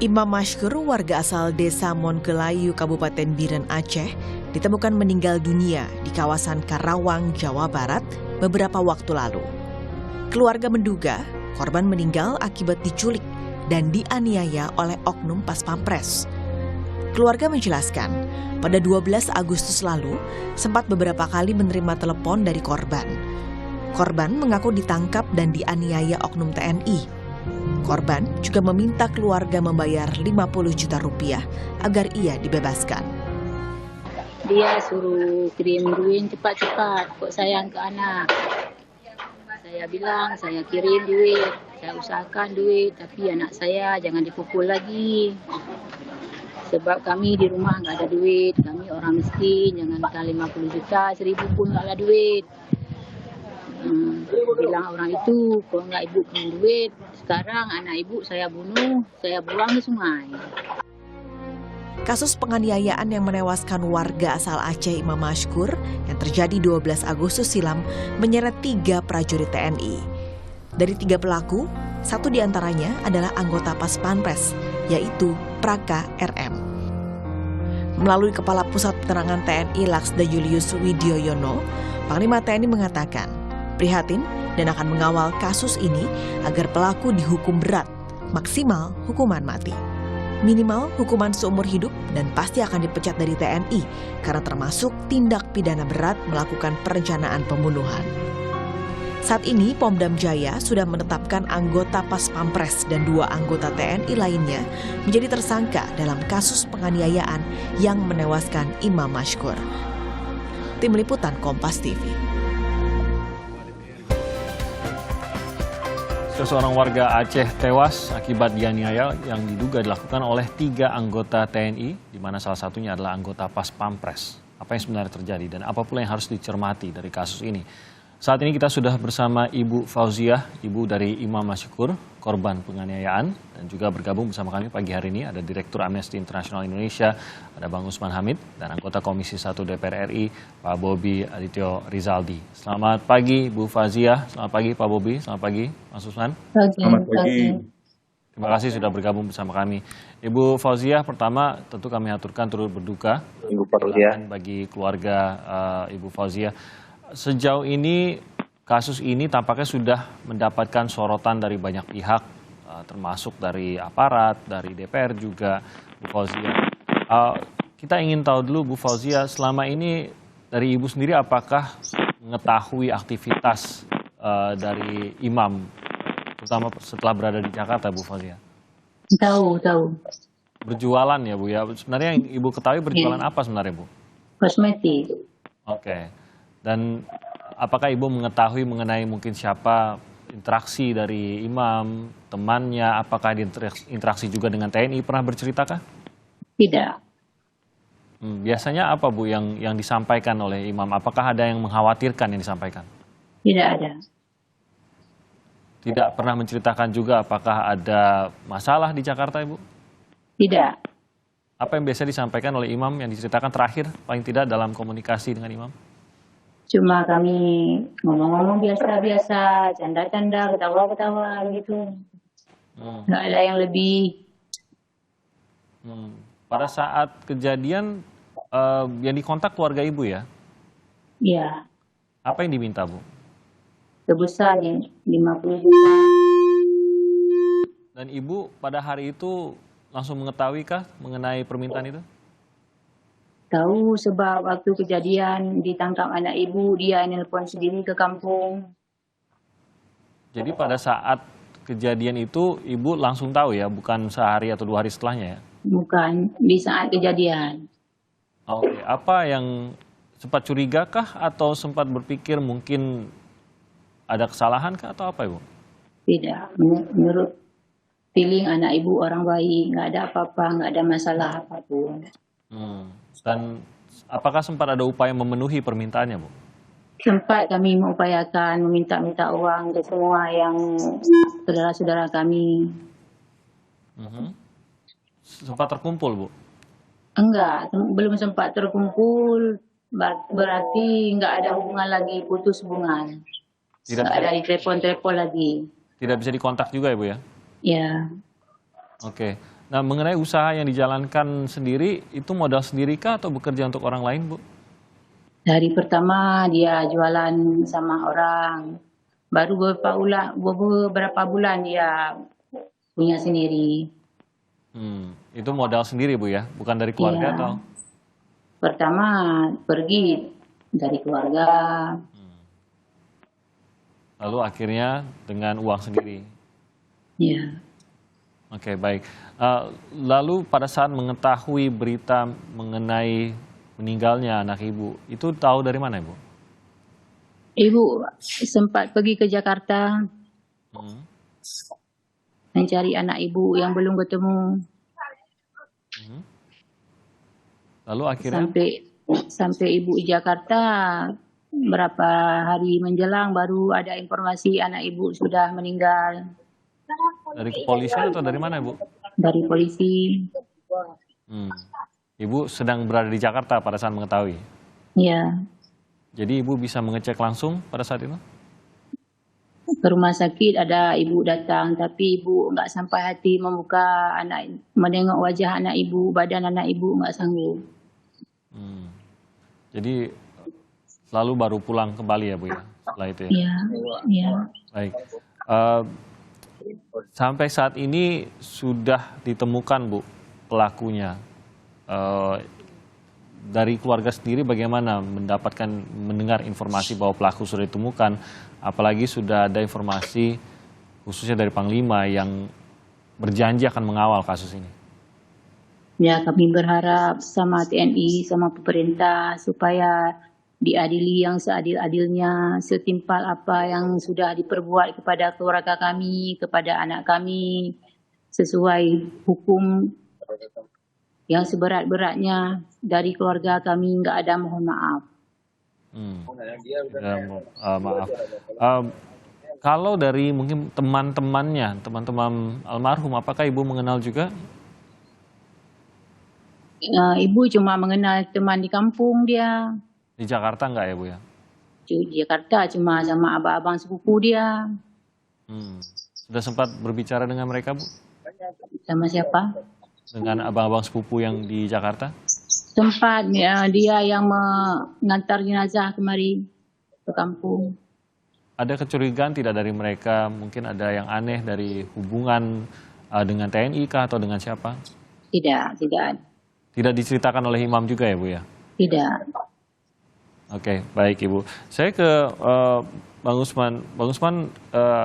Imam Mashkur, warga asal desa Monkelayu, Kabupaten Biren, Aceh, ditemukan meninggal dunia di kawasan Karawang, Jawa Barat beberapa waktu lalu. Keluarga menduga korban meninggal akibat diculik dan dianiaya oleh oknum Pas Pampres. Keluarga menjelaskan, pada 12 Agustus lalu sempat beberapa kali menerima telepon dari korban. Korban mengaku ditangkap dan dianiaya oknum TNI. Korban juga meminta keluarga membayar 50 juta rupiah agar ia dibebaskan. Dia suruh kirim duit cepat-cepat, kok sayang ke anak. Saya bilang saya kirim duit, saya usahakan duit, tapi anak saya jangan dipukul lagi. Sebab kami di rumah nggak ada duit, kami orang miskin, jangankan 50 juta, 1000 pun nggak ada duit. Bilang orang itu, kalau nggak ibu kirim duit, sekarang anak ibu saya bunuh, saya buang di sungai. Kasus penganiayaan yang menewaskan warga asal Aceh Imam Mashkur yang terjadi 12 Agustus silam menyeret 3 prajurit TNI. Dari 3 pelaku, 1 diantaranya adalah anggota Pas Pampres, yaitu Praka RM. Melalui Kepala Pusat Penerangan TNI Laksda Julius Widyoyono, Panglima TNI mengatakan prihatin dan akan mengawal kasus ini agar pelaku dihukum berat, maksimal hukuman mati. Minimal hukuman seumur hidup dan pasti akan dipecat dari TNI karena termasuk tindak pidana berat melakukan perencanaan pembunuhan. Saat ini Pomdam Jaya sudah menetapkan anggota Pas Pampres dan 2 anggota TNI lainnya menjadi tersangka dalam kasus penganiayaan yang menewaskan Imam Mashkur. Tim Liputan Kompas TV. Seorang warga Aceh tewas akibat dianiaya yang diduga dilakukan oleh 3 anggota TNI, di mana salah satunya adalah anggota Pas Pampres. Apa yang sebenarnya terjadi dan apa pula yang harus dicermati dari kasus ini? Saat ini kita sudah bersama Ibu Fauziah, ibu dari Imam Mashkur, korban penganiayaan, dan juga bergabung bersama kami pagi hari ini ada Direktur Amnesty International Indonesia, ada Bang Usman Hamid, dan anggota Komisi 1 DPR RI, Pak Bobi Adityo Rizaldi. Selamat pagi Bu Fauziah, selamat pagi Pak Bobi, selamat pagi Mas Usman. Selamat pagi. Terima kasih sudah bergabung bersama kami. Ibu Fauziah, pertama tentu kami aturkan turut berduka bagi keluarga Ibu Fauziah. Sejauh ini kasus ini tampaknya sudah mendapatkan sorotan dari banyak pihak, termasuk dari aparat, dari DPR juga, Bu Fauziah. Kita ingin tahu dulu Bu Fauziah, selama ini dari Ibu sendiri apakah mengetahui aktivitas dari Imam, terutama setelah berada di Jakarta, Bu Fauziah? Tahu. Berjualan ya Bu ya. Sebenarnya yang Ibu ketahui berjualan apa sebenarnya Bu? Kosmetik. Oke. Dan apakah Ibu mengetahui mengenai mungkin siapa interaksi dari Imam, temannya, apakah interaksi juga dengan TNI, pernah berceritakah? Tidak. Biasanya apa Bu yang disampaikan oleh Imam? Apakah ada yang mengkhawatirkan yang disampaikan? Tidak ada. Tidak pernah menceritakan juga apakah ada masalah di Jakarta Ibu? Tidak. Apa yang biasa disampaikan oleh Imam yang diceritakan terakhir, paling tidak dalam komunikasi dengan Imam? Cuma kami ngomong-ngomong biasa-biasa, canda-canda, ketawa-ketawa gitu. Nggak ada yang lebih. Pada saat kejadian yang dikontak keluarga Ibu ya? Iya. Apa yang diminta Bu? Sebesar 50 juta. Dan Ibu pada hari itu langsung mengetahui kah mengenai permintaan itu? Tahu sebab waktu kejadian ditangkap anak ibu, dia nelpon sendiri ke kampung. Jadi pada saat kejadian itu Ibu langsung tahu ya, bukan sehari atau 2 hari setelahnya ya? Bukan, di saat kejadian. Oke, apa yang sempat curiga kah atau sempat berpikir mungkin ada kesalahan kah atau apa Ibu? Tidak, menurut feeling anak ibu orang baik, nggak ada apa-apa, nggak ada masalah apapun. Dan apakah sempat ada upaya memenuhi permintaannya Bu? Sempat kami mengupayakan meminta uang ke semua yang saudara-saudara kami. Sempat terkumpul Bu? Enggak, belum sempat terkumpul, berarti nggak ada hubungan lagi, putus hubungan. Nggak ada telepon lagi. Tidak bisa dikontak juga ya Bu ya? Ya. Oke. Nah, mengenai usaha yang dijalankan sendiri, itu modal sendiri kah atau bekerja untuk orang lain, Bu? Dari pertama dia jualan sama orang. Baru beberapa bulan dia punya sendiri. Itu modal sendiri, Bu ya? Bukan dari keluarga Iya. atau? Pertama pergi dari keluarga. Lalu akhirnya dengan uang sendiri. Ya. Oke, baik. Lalu pada saat mengetahui berita mengenai meninggalnya anak Ibu, itu tahu dari mana, Ibu? Ibu sempat pergi ke Jakarta Hmm. mencari anak ibu yang belum ketemu. Lalu akhirnya? Sampai ibu di Jakarta berapa hari menjelang baru ada informasi anak ibu sudah meninggal. Dari kepolisian atau dari mana, Ibu? Dari polisi. Ibu sedang berada di Jakarta pada saat mengetahui? Ya. Jadi Ibu bisa mengecek langsung pada saat itu? Ke rumah sakit ada ibu datang, tapi ibu nggak sampai hati menengok wajah anak ibu, badan anak ibu nggak sanggup. Jadi lalu baru pulang kembali ya, Bu ya, setelah itu ya? Iya, iya. Baik. Sampai saat ini sudah ditemukan, Bu, pelakunya. Dari keluarga sendiri bagaimana mendengar informasi bahwa pelaku sudah ditemukan, apalagi sudah ada informasi khususnya dari Panglima yang berjanji akan mengawal kasus ini? Ya, kami berharap sama TNI, sama pemerintah supaya diadili yang seadil-adilnya, setimpal apa yang sudah diperbuat kepada keluarga kami, kepada anak kami, sesuai hukum yang seberat-beratnya. Dari keluarga kami nggak ada mohon maaf. Maaf. Kalau dari mungkin teman-teman almarhum, apakah Ibu mengenal juga? Ibu cuma mengenal teman di kampung dia. Di Jakarta enggak ya, Bu ya? Di Jakarta cuma sama abang-abang sepupu dia. Sudah sempat berbicara dengan mereka, Bu? Sama siapa? Dengan abang-abang sepupu yang di Jakarta? Sempat dia yang mengantar jenazah kemari ke kampung. Ada kecurigaan tidak dari mereka? Mungkin ada yang aneh dari hubungan dengan TNI kah atau dengan siapa? Tidak. Tidak diceritakan oleh imam juga ya, Bu ya? Tidak. Oke, baik Ibu. Saya ke Bang Usman. Bang Usman,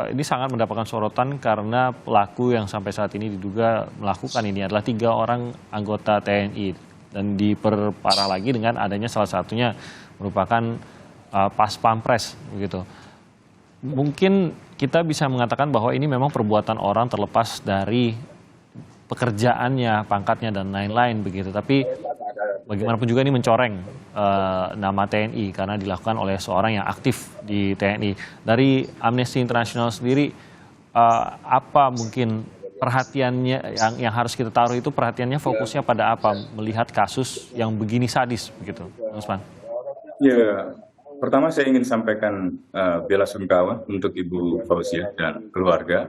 ini sangat mendapatkan sorotan karena pelaku yang sampai saat ini diduga melakukan ini adalah 3 orang anggota TNI. Dan diperparah lagi dengan adanya salah satunya merupakan Pas Pampres, begitu. Mungkin kita bisa mengatakan bahwa ini memang perbuatan orang terlepas dari pekerjaannya, pangkatnya, dan lain-lain, begitu. Tapi bagaimanapun juga ini mencoreng nama TNI karena dilakukan oleh seorang yang aktif di TNI. Dari Amnesty International sendiri, apa mungkin perhatiannya yang harus kita taruh itu, perhatiannya fokusnya pada apa melihat kasus yang begini sadis, begitu, Mas Usman? Ya, pertama saya ingin sampaikan bela sungkawa untuk Ibu Fauziah dan keluarga.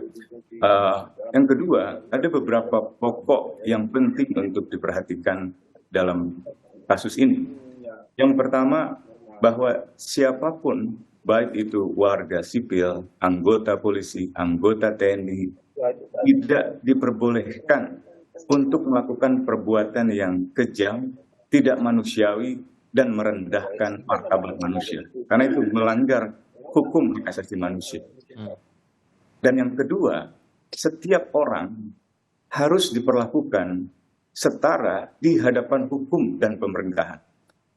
Yang kedua, ada beberapa pokok yang penting untuk diperhatikan dalam kasus ini. Yang pertama, bahwa siapapun, baik itu warga sipil, anggota polisi, anggota TNI, tidak diperbolehkan untuk melakukan perbuatan yang kejam, tidak manusiawi, dan merendahkan martabat manusia. Karena itu melanggar hukum hak asasi manusia. Dan yang kedua, setiap orang harus diperlakukan setara di hadapan hukum dan pemerintahan.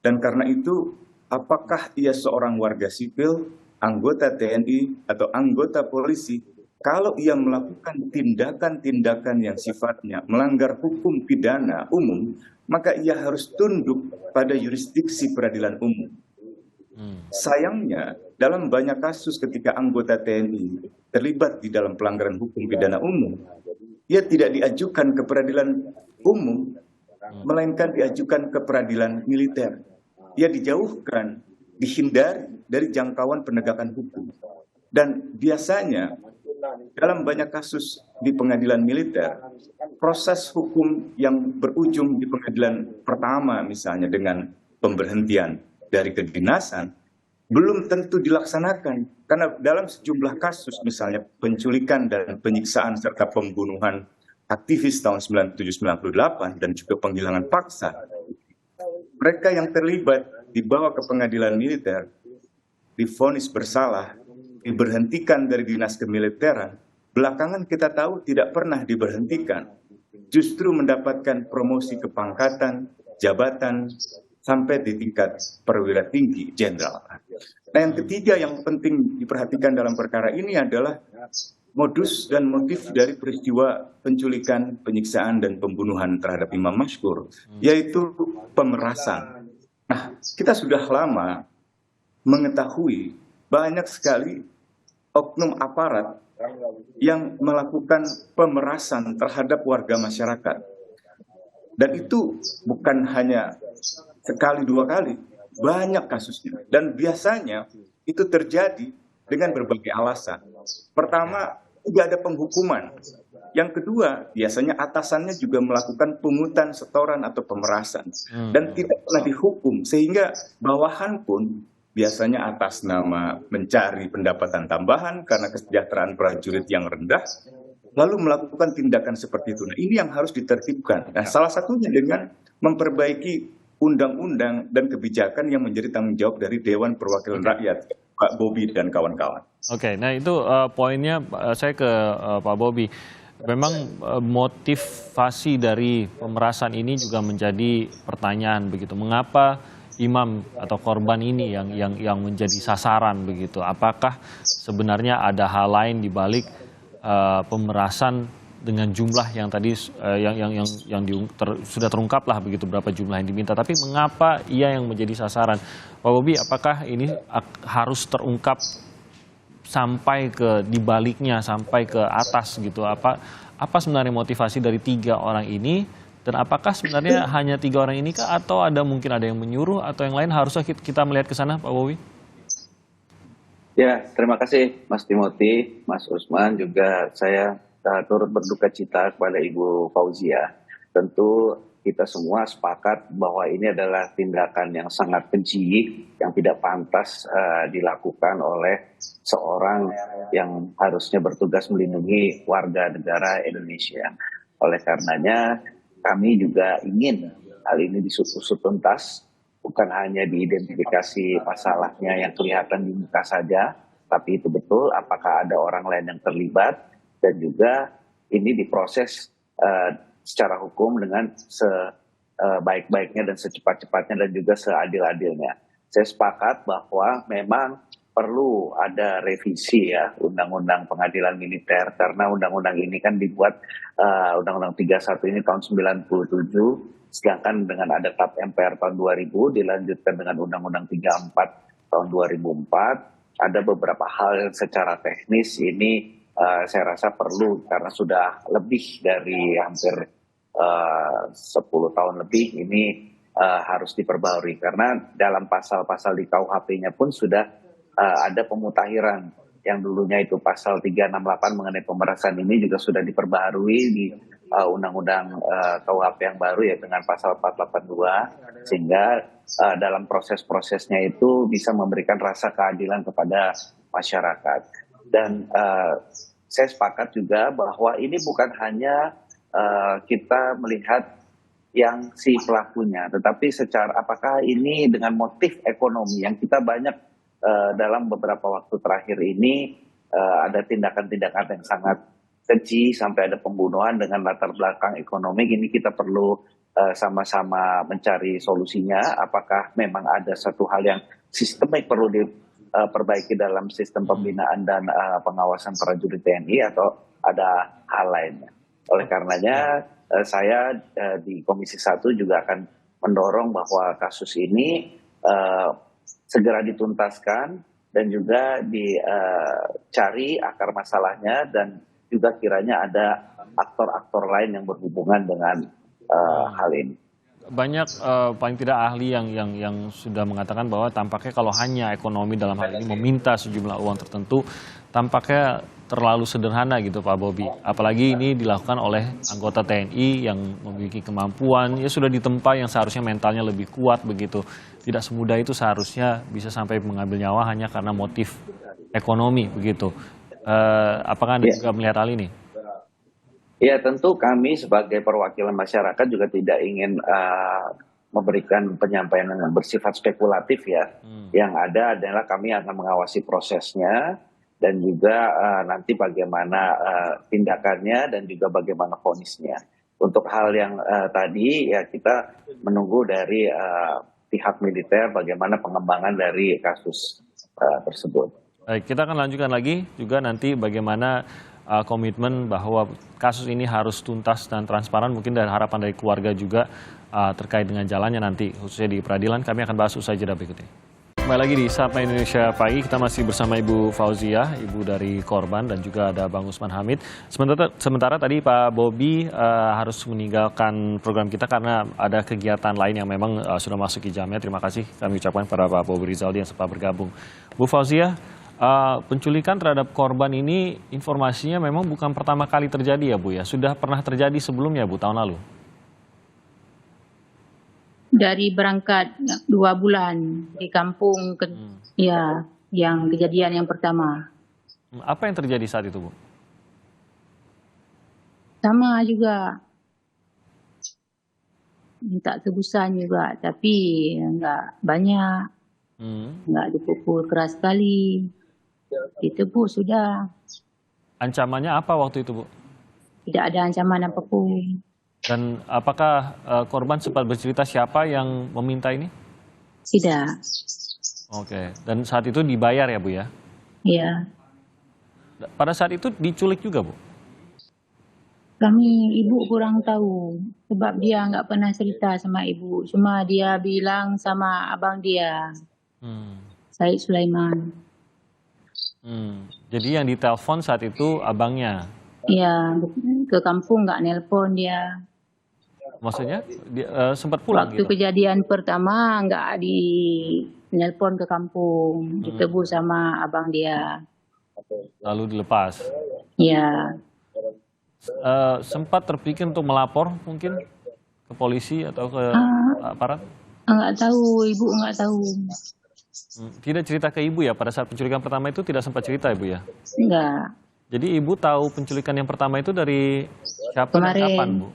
Dan karena itu, apakah ia seorang warga sipil, anggota TNI, atau anggota polisi, kalau ia melakukan tindakan-tindakan yang sifatnya melanggar hukum pidana umum, maka ia harus tunduk pada yurisdiksi peradilan umum. Sayangnya, dalam banyak kasus ketika anggota TNI terlibat di dalam pelanggaran hukum pidana umum, ia tidak diajukan ke peradilan umum, melainkan diajukan ke peradilan militer. Ia dijauhkan, dihindari dari jangkauan penegakan hukum. Dan biasanya dalam banyak kasus di pengadilan militer, proses hukum yang berujung di pengadilan pertama misalnya dengan pemberhentian dari kedinasan, belum tentu dilaksanakan. Karena dalam sejumlah kasus misalnya penculikan dan penyiksaan serta pembunuhan aktivis tahun 97-98 dan juga penghilangan paksa, mereka yang terlibat dibawa ke pengadilan militer, divonis bersalah, diberhentikan dari dinas kemiliteran. Belakangan kita tahu tidak pernah diberhentikan, justru mendapatkan promosi kepangkatan, jabatan, sampai di tingkat perwira tinggi, jenderal. Nah, yang ketiga yang penting diperhatikan dalam perkara ini adalah modus dan motif dari peristiwa penculikan, penyiksaan, dan pembunuhan terhadap Imam Mashkur, yaitu pemerasan. Nah, kita sudah lama mengetahui banyak sekali oknum aparat yang melakukan pemerasan terhadap warga masyarakat. Dan itu bukan hanya sekali dua kali, banyak kasusnya. Dan biasanya itu terjadi dengan berbagai alasan. Pertama, tidak ada penghukuman. Yang kedua, biasanya atasannya juga melakukan pungutan, setoran, atau pemerasan. Dan tidak pernah dihukum, sehingga bawahan pun biasanya atas nama mencari pendapatan tambahan karena kesejahteraan prajurit yang rendah, lalu melakukan tindakan seperti itu. Nah, ini yang harus ditertibkan. Nah, salah satunya dengan memperbaiki undang-undang dan kebijakan yang menjadi tanggung jawab dari Dewan Perwakilan Rakyat, Pak Bobi dan kawan-kawan. Oke, nah itu poinnya saya ke Pak Bobi. Memang motivasi dari pemerasan ini juga menjadi pertanyaan begitu. Mengapa imam atau korban ini yang menjadi sasaran begitu? Apakah sebenarnya ada hal lain di balik pemerasan dengan jumlah yang tadi sudah terungkap lah begitu berapa jumlah yang diminta, tapi mengapa ia yang menjadi sasaran? Pak Bobi, apakah ini harus terungkap sampai ke dibaliknya, sampai ke atas gitu? Apa sebenarnya motivasi dari 3 orang ini, dan apakah sebenarnya hanya 3 orang ini kah, atau mungkin ada yang menyuruh atau yang lain? Harusnya kita melihat ke sana, Pak Bobi. Ya, terima kasih Mas Timothy, Mas Usman, juga saya turut berduka cita kepada Ibu Fauzia. Tentu kita semua sepakat bahwa ini adalah tindakan yang sangat keji, yang tidak pantas dilakukan oleh seorang yang harusnya bertugas melindungi warga negara Indonesia. Oleh karenanya, kami juga ingin hal ini disusut tuntas, bukan hanya diidentifikasi masalahnya yang kelihatan di muka saja, tapi itu betul apakah ada orang lain yang terlibat, dan juga ini diproses secara hukum dengan sebaik-baiknya dan secepat-cepatnya dan juga seadil-adilnya. Saya sepakat bahwa memang perlu ada revisi ya Undang-Undang Pengadilan Militer, karena undang-undang ini kan dibuat Undang-Undang 31 ini tahun 97, sedangkan dengan ada TAP MPR tahun 2000 dilanjutkan dengan Undang-Undang 34 tahun 2004, ada beberapa hal yang secara teknis ini saya rasa perlu, karena sudah lebih dari hampir 10 tahun lebih ini harus diperbarui, karena dalam pasal-pasal di KUHP-nya pun sudah ada pemutakhiran. Yang dulunya itu pasal 368 mengenai pemerasan ini juga sudah diperbarui di Undang-Undang KUHP yang baru ya dengan pasal 482, sehingga dalam proses-prosesnya itu bisa memberikan rasa keadilan kepada masyarakat. Dan saya sepakat juga bahwa ini bukan hanya kita melihat yang si pelakunya, tetapi secara apakah ini dengan motif ekonomi yang kita banyak dalam beberapa waktu terakhir ini ada tindakan-tindakan yang sangat keji sampai ada pembunuhan dengan latar belakang ekonomi. Ini kita perlu sama-sama mencari solusinya. Apakah memang ada satu hal yang sistemik perlu diperbaiki dalam sistem pembinaan dan pengawasan prajurit TNI, atau ada hal lainnya? Oleh karenanya saya di Komisi 1 juga akan mendorong bahwa kasus ini segera dituntaskan dan juga dicari akar masalahnya, dan juga kiranya ada aktor-aktor lain yang berhubungan dengan hal ini. Banyak paling tidak ahli yang sudah mengatakan bahwa tampaknya kalau hanya ekonomi dalam hal ini meminta sejumlah uang tertentu, tampaknya terlalu sederhana gitu Pak Bobi. Apalagi ini dilakukan oleh anggota TNI yang memiliki kemampuan, ya sudah ditempa yang seharusnya mentalnya lebih kuat begitu. Tidak semudah itu seharusnya bisa sampai mengambil nyawa hanya karena motif ekonomi begitu. Apakah Anda juga melihat hal ini? Ya, tentu kami sebagai perwakilan masyarakat juga tidak ingin memberikan penyampaian yang bersifat spekulatif ya. Yang ada adalah kami akan mengawasi prosesnya dan juga nanti bagaimana tindakannya dan juga bagaimana vonisnya. Untuk hal yang tadi ya kita menunggu dari pihak militer bagaimana pengembangan dari kasus tersebut. Baik, kita akan lanjutkan lagi juga nanti bagaimana komitmen bahwa kasus ini harus tuntas dan transparan, mungkin dari harapan dari keluarga juga terkait dengan jalannya nanti, khususnya di peradilan. Kami akan bahas usai jeda berikut ini. Kembali lagi di Sapa Indonesia Pagi, kita masih bersama Ibu Fauziah, ibu dari korban, dan juga ada Bang Usman Hamid. Sementara tadi Pak Bobi harus meninggalkan program kita karena ada kegiatan lain yang memang sudah masuk ke jamnya. Terima kasih kami ucapkan kepada Pak Bobi Rizaldi yang sempat bergabung. Bu Fauziah, penculikan terhadap korban ini informasinya memang bukan pertama kali terjadi ya Bu ya, sudah pernah terjadi sebelumnya Bu, tahun lalu? Dari berangkat 2 bulan di kampung, ya, yang kejadian yang pertama. Apa yang terjadi saat itu Bu? Sama juga, minta tebusan juga, tapi enggak banyak, enggak dipukul keras sekali. Ditebus sudah. Ancamannya apa waktu itu Bu? Tidak ada ancaman apapun. Dan apakah korban sempat bercerita siapa yang meminta ini? Tidak. Oke, dan saat itu dibayar ya Bu ya? Ya. Pada saat itu diculik juga Bu? Kami, ibu kurang tahu. Sebab dia nggak pernah cerita sama ibu. Cuma dia bilang sama abang dia, Said Sulaiman. Jadi yang ditelepon saat itu abangnya? Iya, ke kampung nggak nelpon dia. Maksudnya sempat pulang Waktu gitu? kejadian pertama nggak di nelpon ke kampung, ditebus sama abang dia. Lalu dilepas? Iya. Sempat terpikir untuk melapor mungkin ke polisi atau ke aparat? Nggak tahu, ibu nggak tahu. Tidak cerita ke ibu ya pada saat penculikan pertama itu, tidak sempat cerita ibu ya? Enggak. Jadi ibu tahu penculikan yang pertama itu dari siapa dan Kemarin. kapan Bu?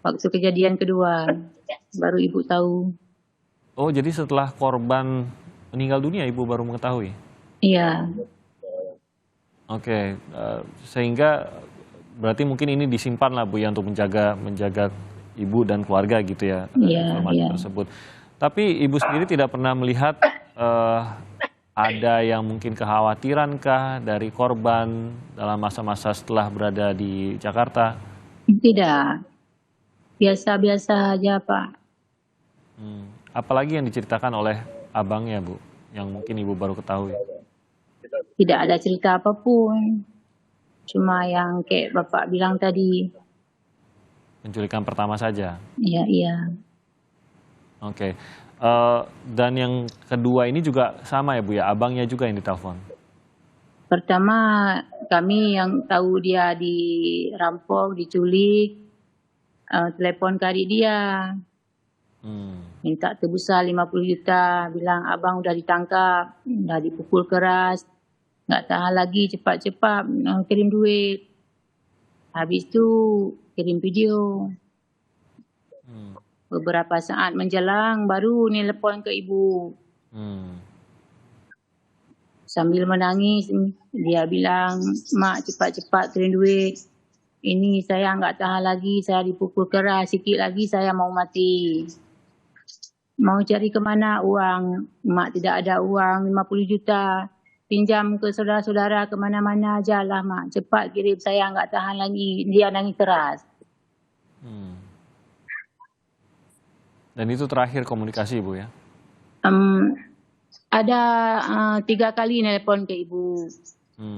Waktu kejadian kedua, baru ibu tahu. Oh, jadi setelah korban meninggal dunia ibu baru mengetahui? Iya. Oke, sehingga berarti mungkin ini disimpan lah Bu ya untuk menjaga ibu dan keluarga gitu ya, informasi tersebut. Tapi ibu sendiri tidak pernah melihat ada yang mungkin kekhawatiran kah dari korban dalam masa-masa setelah berada di Jakarta? Tidak. Biasa-biasa aja Pak. Apalagi yang diceritakan oleh abangnya Bu, yang mungkin ibu baru ketahui? Tidak ada cerita apapun. Cuma yang kayak Bapak bilang tadi. Penculikan pertama saja? Iya, iya. Oke. Dan yang kedua ini juga sama ya Bu ya, abangnya juga yang ditelepon? Pertama kami yang tahu dia dirampok, diculik, telepon ke adik dia. Minta tebusan 50 juta, bilang abang udah ditangkap, udah dipukul keras, nggak tahan lagi, cepat-cepat kirim duit. Habis itu kirim video. Beberapa saat menjelang baru nelpon ke ibu. Sambil menangis dia bilang, mak cepat-cepat kirim duit. Ini saya nggak tahan lagi, saya dipukul keras, sikit lagi saya mau mati. Mau cari kemana uang? Mak tidak ada uang 50 juta. Pinjam ke saudara-saudara kemana-mana aja lah mak. Cepat kirim, saya nggak tahan lagi. Dia nangis keras. Dan itu terakhir komunikasi Bu ya? Ada 3 kali nelpon ke ibu.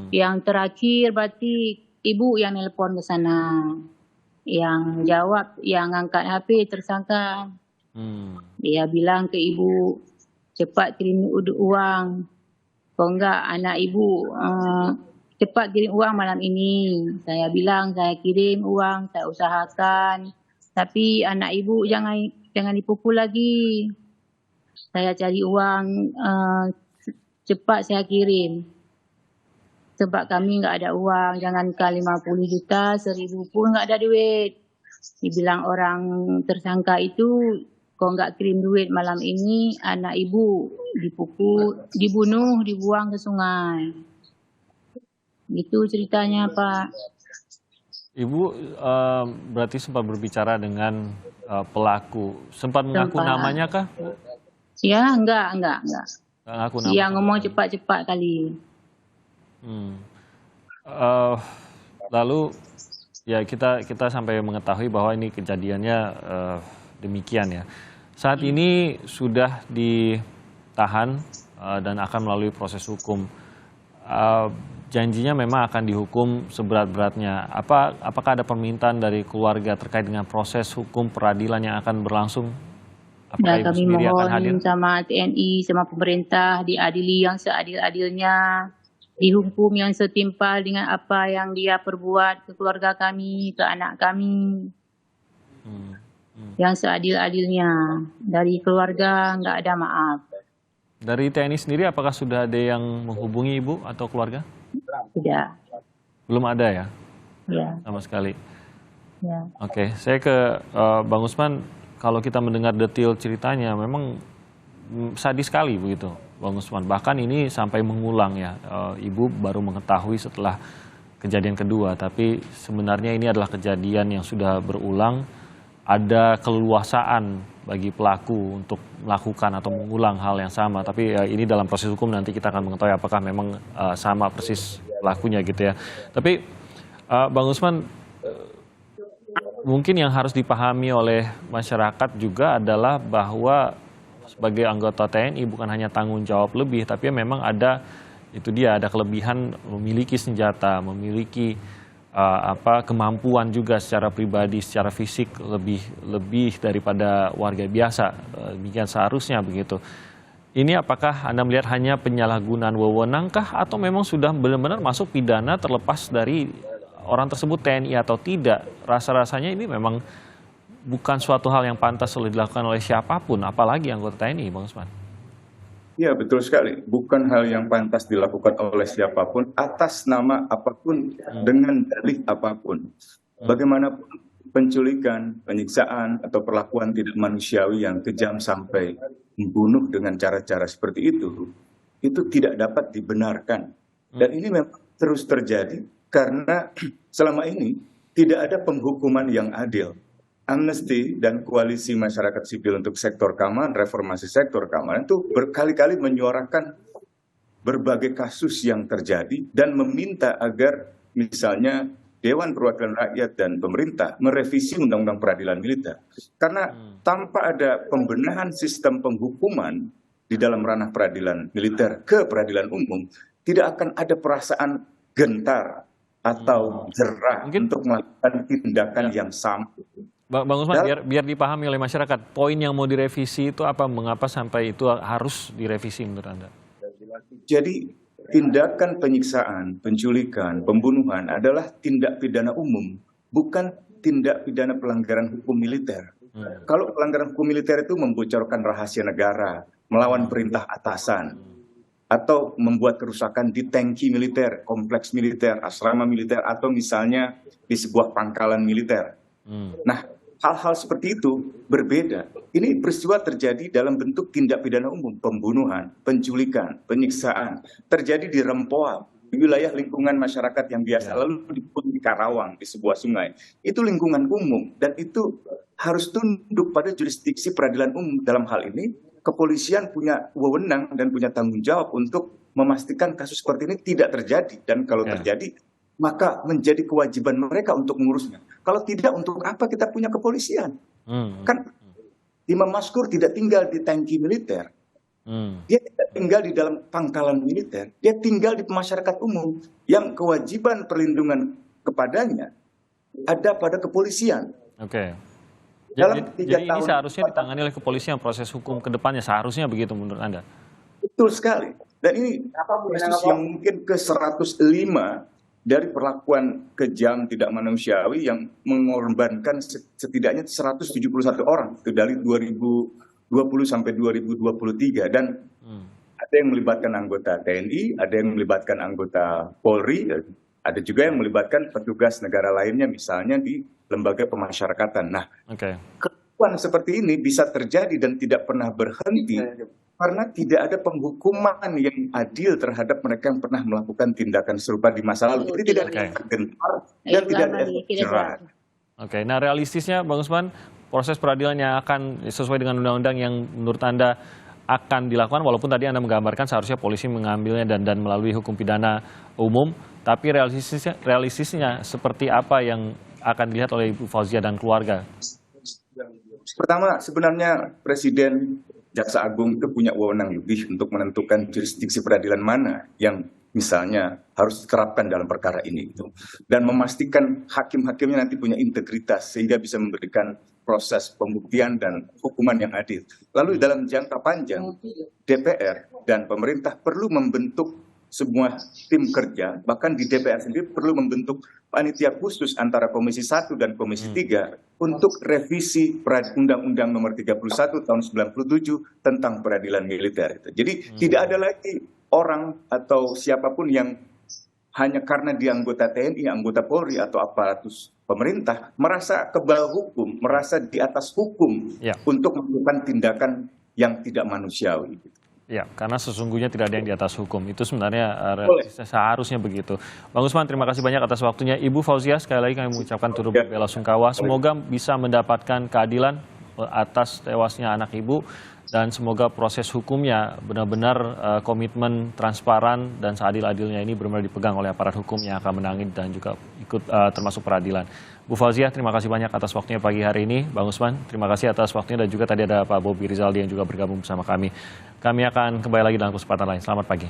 Yang terakhir berarti ibu yang nelpon ke sana. yang jawab, yang angkat HP tersangka. Dia bilang ke ibu, cepat kirim uang. Kalau enggak anak ibu cepat kirim uang malam ini. Saya bilang saya kirim uang, saya usahakan. Tapi anak ibu jangan dipukul lagi. Saya cari uang cepat saya kirim. Sebab kami enggak ada uang, jangankan 50 juta, 1.000 pun enggak ada duit. Dibilang orang tersangka itu, kalau enggak kirim duit malam ini, anak ibu dipukul, dibunuh, dibuang ke sungai. Gitu ceritanya, Pak. Ibu berarti sempat berbicara dengan pelaku. Sempat mengaku namanya kah, Bu? Ya, enggak. Nggak ngaku nama. Yang ngomong cepat-cepat kali. Lalu ya kita sampai mengetahui bahwa ini kejadiannya demikian ya. Saat ini sudah ditahan dan akan melalui proses hukum. Janjinya memang akan dihukum seberat-beratnya. Apakah ada permintaan dari keluarga terkait dengan proses hukum peradilan yang akan berlangsung? Apakah Ibu Kami sendiri akan hadir? mohon sama TNI, sama pemerintah diadili yang seadil-adilnya, dihukum yang setimpal dengan apa yang dia perbuat ke keluarga kami, ke anak kami. Yang seadil-adilnya. Dari keluarga nggak ada maaf. Dari TNI sendiri apakah sudah ada yang menghubungi Ibu atau keluarga? Tidak. Belum ada ya? Ya. Sama sekali. Ya. Oke, saya ke Bang Usman. Kalau kita mendengar detail ceritanya, memang sadis sekali begitu, Bang Usman. Bahkan ini sampai mengulang ya. Ibu baru mengetahui setelah kejadian kedua, tapi sebenarnya ini adalah kejadian yang sudah berulang. Ada keleluasaan bagi pelaku untuk melakukan atau mengulang hal yang sama. Tapi ini dalam proses hukum nanti kita akan mengetahui apakah memang sama persis pelakunya gitu ya. Tapi Bang Usman, mungkin yang harus dipahami oleh masyarakat juga adalah bahwa sebagai anggota TNI bukan hanya tanggung jawab lebih, tapi memang ada kelebihan memiliki senjata, memiliki kemampuan juga secara pribadi, secara fisik lebih daripada warga biasa. Demikian seharusnya begitu. Ini apakah Anda melihat hanya penyalahgunaan wewenangkah atau memang sudah benar-benar masuk pidana terlepas dari orang tersebut TNI atau tidak? Rasa-rasanya ini memang bukan suatu hal yang pantas dilakukan oleh siapapun, apalagi anggota TNI, Bang Usman. Ya, betul sekali. Bukan hal yang pantas dilakukan oleh siapapun, atas nama apapun, dengan dalih apapun. Bagaimanapun penculikan, penyiksaan, atau perlakuan tidak manusiawi yang kejam sampai membunuh dengan cara-cara seperti itu tidak dapat dibenarkan. Dan ini memang terus terjadi karena selama ini tidak ada penghukuman yang adil. Amnesty dan Koalisi Masyarakat Sipil untuk Sektor Keamanan, Reformasi Sektor Keamanan itu berkali-kali menyuarakan berbagai kasus yang terjadi dan meminta agar misalnya Dewan Perwakilan Rakyat dan pemerintah merevisi Undang-Undang Peradilan Militer. Karena tanpa ada pembenahan sistem penghukuman di dalam ranah peradilan militer ke peradilan umum, tidak akan ada perasaan gentar atau jerah untuk melakukan tindakan yang sama. Bang Usman, biar dipahami oleh masyarakat, poin yang mau direvisi itu apa? Mengapa sampai itu harus direvisi menurut Anda? Jadi tindakan penyiksaan, penculikan, pembunuhan adalah tindak pidana umum, bukan tindak pidana pelanggaran hukum militer. Kalau pelanggaran hukum militer itu membocorkan rahasia negara, melawan perintah atasan, atau membuat kerusakan di tangki militer, kompleks militer, asrama militer, atau misalnya di sebuah pangkalan militer. Nah, hal-hal seperti itu berbeda. Ini peristiwa terjadi dalam bentuk tindak pidana umum, pembunuhan, penculikan, penyiksaan, terjadi di Rempoa, di wilayah lingkungan masyarakat yang biasa, lalu di Karawang, di sebuah sungai. Itu lingkungan umum, dan itu harus tunduk pada jurisdiksi peradilan umum. Dalam hal ini, kepolisian punya wewenang dan punya tanggung jawab untuk memastikan kasus seperti ini tidak terjadi. Dan kalau terjadi, maka menjadi kewajiban mereka untuk mengurusnya. Kalau tidak, untuk apa kita punya kepolisian? Kan Imam Mashkur tidak tinggal di tangki militer. Dia tidak tinggal di dalam pangkalan militer. Dia tinggal di masyarakat umum yang kewajiban perlindungan kepadanya ada pada kepolisian. Oke. Dalam 3 Jadi ini tahun seharusnya ditangani oleh kepolisian proses hukum ke depannya, seharusnya begitu menurut Anda? betul sekali. Dan ini kasus yang mungkin ke-105 dari perlakuan kejam tidak manusiawi yang mengorbankan setidaknya 171 orang itu dari 2020 sampai 2023, dan ada yang melibatkan anggota TNI, ada yang melibatkan anggota Polri, ada juga yang melibatkan petugas negara lainnya misalnya di lembaga pemasyarakatan. Nah, kerusuhan seperti ini bisa terjadi dan tidak pernah berhenti karena tidak ada penghukuman yang adil terhadap mereka yang pernah melakukan tindakan serupa di masa lalu. Jadi tidak ada gentar dan tidak ada efek jerah. Oke, nah realistisnya Bang Usman, proses peradilan yang akan sesuai dengan undang-undang yang menurut Anda akan dilakukan, walaupun tadi Anda menggambarkan seharusnya polisi mengambilnya dan melalui hukum pidana umum, tapi realistisnya seperti apa yang akan dilihat oleh Ibu Fauzia dan keluarga? Pertama, sebenarnya Presiden, Jaksa Agung itu punya wewenang lebih untuk menentukan jurisdiksi peradilan mana yang misalnya harus diterapkan dalam perkara ini, dan memastikan hakim-hakimnya nanti punya integritas sehingga bisa memberikan proses pembuktian dan hukuman yang adil. Lalu dalam jangka panjang, DPR dan pemerintah perlu membentuk sebuah tim kerja, bahkan di DPR sendiri perlu membentuk panitia khusus antara Komisi 1 dan Komisi 3 untuk revisi Undang-Undang Nomor 31 tahun 97 tentang peradilan militer. Jadi tidak ada lagi orang atau siapapun yang hanya karena dia anggota TNI, anggota Polri atau aparatus pemerintah merasa kebal hukum, merasa di atas hukum untuk melakukan tindakan yang tidak manusiawi. Ya, karena sesungguhnya tidak ada yang di atas hukum. Itu sebenarnya seharusnya begitu. Bang Usman, terima kasih banyak atas waktunya. Ibu Fauzia, sekali lagi kami mengucapkan turut belasungkawa. Semoga bisa mendapatkan keadilan atas tewasnya anak Ibu, dan semoga proses hukumnya benar-benar komitmen transparan dan seadil-adilnya ini benar-benar dipegang oleh aparat hukum yang akan menangani dan juga ikut termasuk peradilan. Bu Fauzia, terima kasih banyak atas waktunya pagi hari ini. Bang Usman, terima kasih atas waktunya, dan juga tadi ada Pak Bobi Rizaldi yang juga bergabung bersama kami. Kami akan kembali lagi dalam kesempatan lain. Selamat pagi.